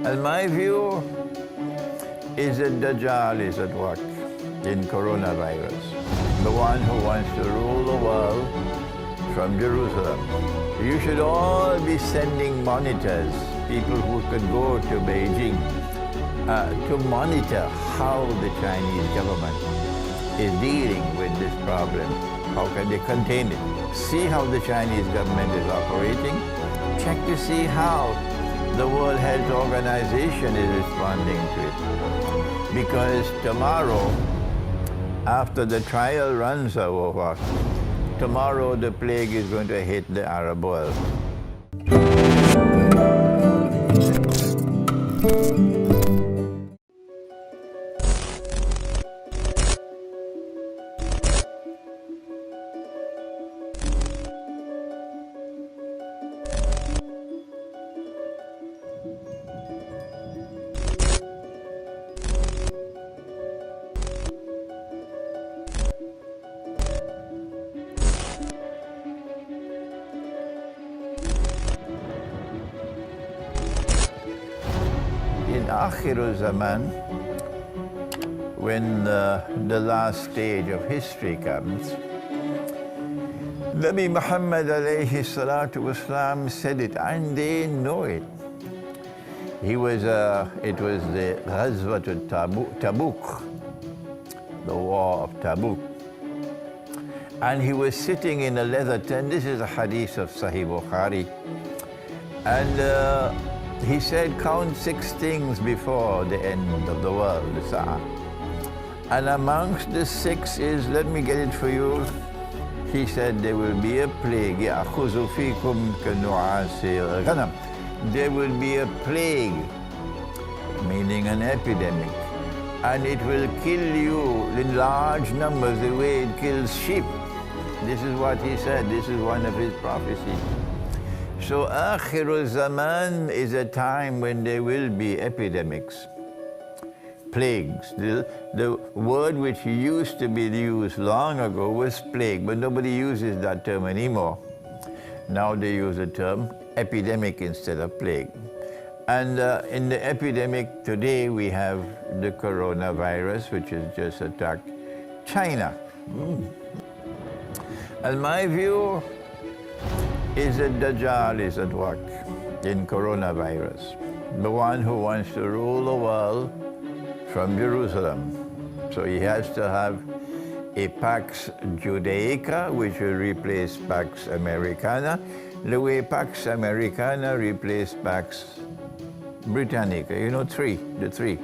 And my view is that Dajjal is at work in coronavirus, the one who wants to rule the world from Jerusalem. You should all be sending monitors, people who could go to Beijing, to monitor how the Chinese government is dealing with this problem. How can they contain it? See how the Chinese government is operating. Check to see how the World Health Organization is responding to it. Because tomorrow, after the trial runs are over, tomorrow the plague is going to hit the Arab world. In Akhirul Zaman, when the last stage of history comes, Nabi Muhammad alayhi salatu wasalam said it, and they know it. It was the Ghazwat Tabuk, the war of Tabuk. And he was sitting in a leather tent. This is a hadith of Sahih Bukhari. And he said, count 6 things before the end of the world, the Sa'ah. And amongst the 6 is, let me get it for you. He said, there will be a plague. يَأْخُذُ فِيكُمْ كَنُعَاسِ الْغَنَمِ. There will be a plague, meaning an epidemic. And it will kill you in large numbers the way it kills sheep. This is what he said. This is one of his prophecies. So Akhirul Zaman is a time when there will be epidemics, plagues. The word which used to be used long ago was plague, but nobody uses that term anymore. Now they use the term epidemic instead of plague. And in the epidemic today we have the coronavirus, which has just attacked China. And my view is that Dajjal is at work in coronavirus, the one who wants to rule the world from Jerusalem. So he has to have a Pax Judaica, which will replace Pax Americana, the way Pax Americana replaced Pax Britannica. You know, the three.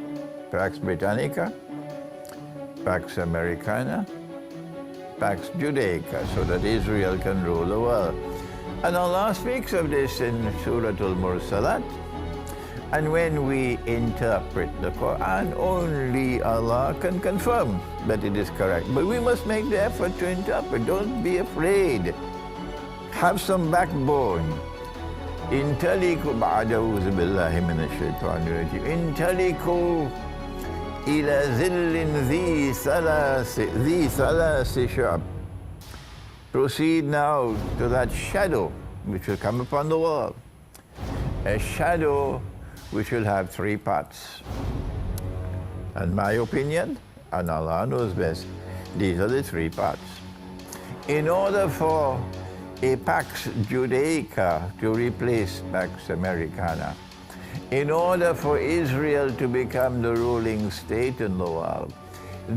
Pax Britannica, Pax Americana, Pax Judaica, so that Israel can rule the world. And Allah speaks of this in Surah Al-Mursalat. And when we interpret the Quran, only Allah can confirm that it is correct. But we must make the effort to interpret. Don't be afraid. Have some backbone. Intaliku ba'adawuzu billahi minash shaitanir rajim. Intaliku ila zillin dhi thalasi shu'ab. Proceed now to that shadow which will come upon the world. A shadow which will have 3 parts. In my opinion, and Allah knows best, these are the 3 parts. In order for a Pax Judaica to replace Pax Americana, in order for Israel to become the ruling state in the world,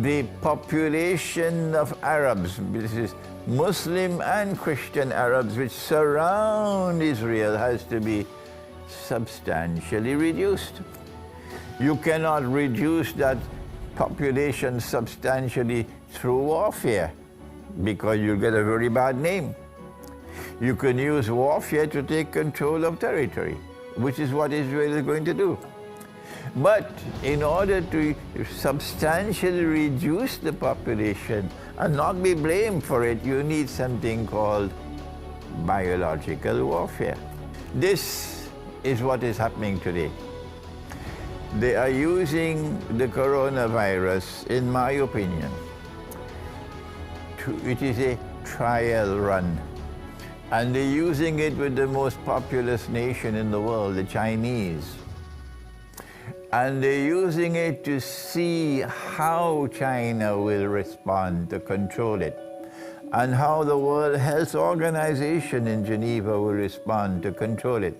the population of Arabs, this is Muslim and Christian Arabs which surround Israel, has to be substantially reduced. You cannot reduce that population substantially through warfare, because you'll get a very bad name. You can use warfare to take control of territory, which is what Israel is going to do. But in order to substantially reduce the population and not be blamed for it, you need something called biological warfare. This is what is happening today. They are using the coronavirus, in my opinion, it is a trial run. And they're using it with the most populous nation in the world, the Chinese. And they're using it to see how China will respond to control it, and how the World Health Organization in Geneva will respond to control it.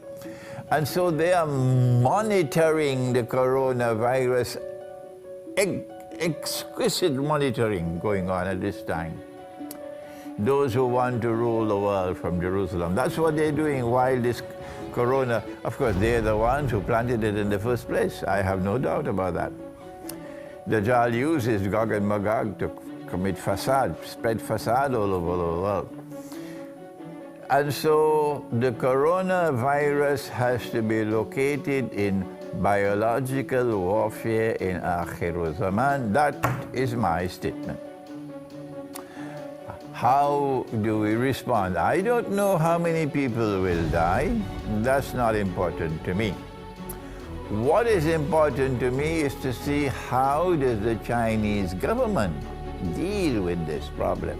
And so they are monitoring the coronavirus, exquisite monitoring going on at this time. Those who want to rule the world from Jerusalem. That's what they're doing while this corona, of course, they're the ones who planted it in the first place. I have no doubt about that. Dajjal uses Gog and Magog to commit fasad, spread fasad all over the world. And so the coronavirus has to be located in biological warfare in Akhir Zaman. That is my statement. How do we respond? I don't know how many people will die. That's not important to me. What is important to me is to see how does the Chinese government deal with this problem.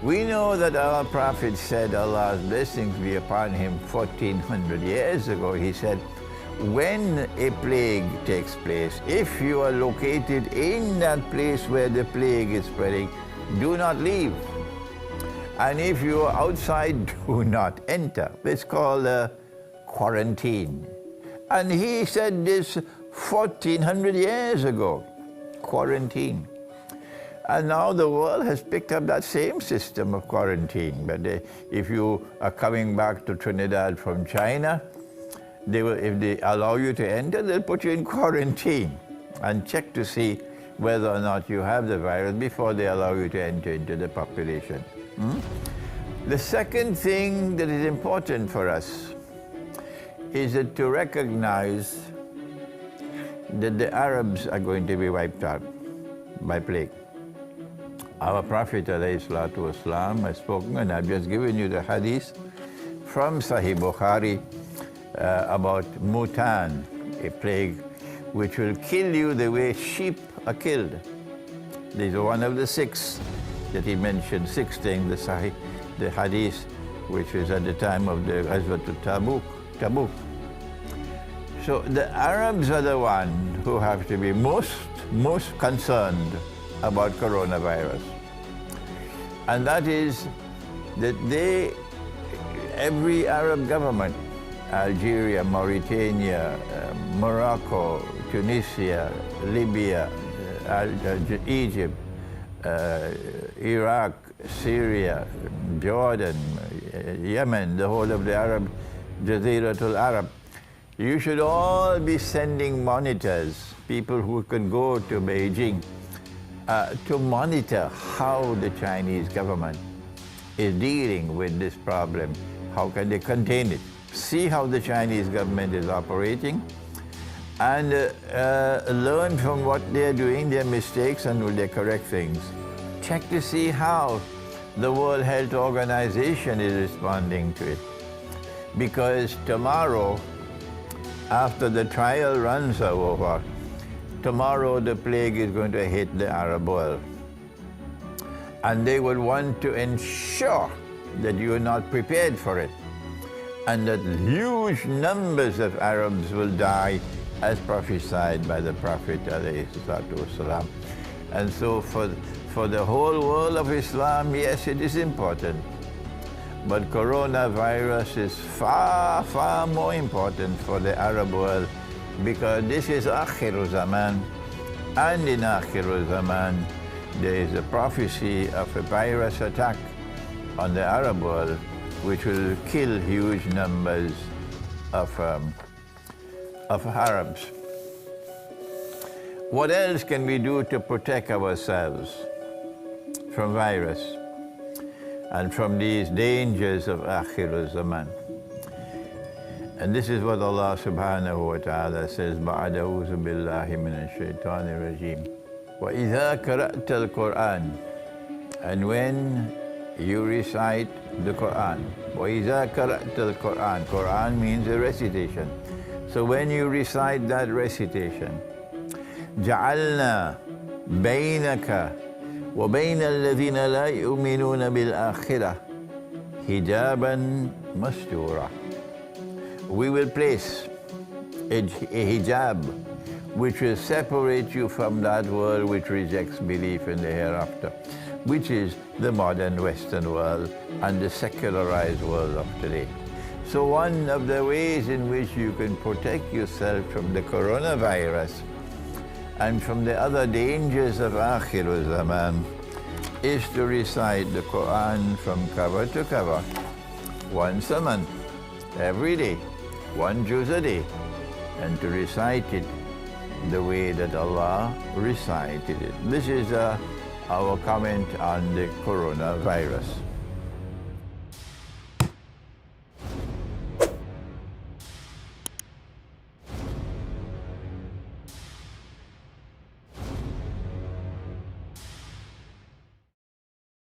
We know that our Prophet said, Allah's blessings be upon him 1400 years ago. He said, when a plague takes place, if you are located in that place where the plague is spreading, do not leave. And if you are outside, do not enter. It's called quarantine. And he said this 1400 years ago, quarantine. And now the world has picked up that same system of quarantine. But if you are coming back to Trinidad from China, if they allow you to enter, they'll put you in quarantine and check to see whether or not you have the virus before they allow you to enter into the population. The second thing that is important for us is that to recognize that the Arabs are going to be wiped out by plague. Our Prophet ﷺ has spoken, and I've just given you the hadith from Sahih Bukhari about Mutan, a plague which will kill you the way sheep are killed. These are one of the six that he mentioned, 6 things, the hadith, which was at the time of the Ghazwat Tabuk. So the Arabs are the ones who have to be most concerned about coronavirus. And that is that every Arab government, Algeria, Mauritania, Morocco, Tunisia, Libya, Egypt, Iraq, Syria, Jordan, Yemen, the whole of the Arab, Jaziratul Arab, you should all be sending monitors, people who can go to Beijing, to monitor how the Chinese government is dealing with this problem. How can they contain it? See how the Chinese government is operating, and learn from what they're doing, their mistakes, and will they correct things. Check to see how the World Health Organization is responding to it. Because tomorrow, after the trial runs are over, tomorrow the plague is going to hit the Arab world. And they will want to ensure that you are not prepared for it, and that huge numbers of Arabs will die as prophesied by the Prophet ﷺ. And so for the whole world of Islam, yes, it is important. But coronavirus is far, far more important for the Arab world, because this is Akhir Zaman. And in Akhir Zaman, there is a prophecy of a virus attack on the Arab world, which will kill huge numbers of Arabs. What else can we do to protect ourselves from virus and from these dangers of Akhir Zaman? And this is what Allah subhanahu wa ta'ala says, بَعْدَ أَعُوذُ بِاللَّهِ مِنَ الشَّيْطَانِ الرَّجِيمِ وَإِذَا قَرَأْتَ الْقُرْآنَ, and when you recite the Quran. وَإِذَا قَرَأْتَ الْقُرْآنَ, Quran means a recitation. So when you recite that recitation, جَعَلْنَا بَيْنَكَ وَبَيْنَ الَّذِينَ لَا يُؤْمِنُونَ بِالْآخِرَةِ حِجَابًا مَسْتُورًا. We will place a hijab which will separate you from that world which rejects belief in the hereafter, which is the modern Western world and the secularized world of today. So one of the ways in which you can protect yourself from the coronavirus and from the other dangers of Akhirul Zaman is to recite the Quran from cover to cover once a month, every day, one juz a day, and to recite it the way that Allah recited it. This is our comment on the coronavirus.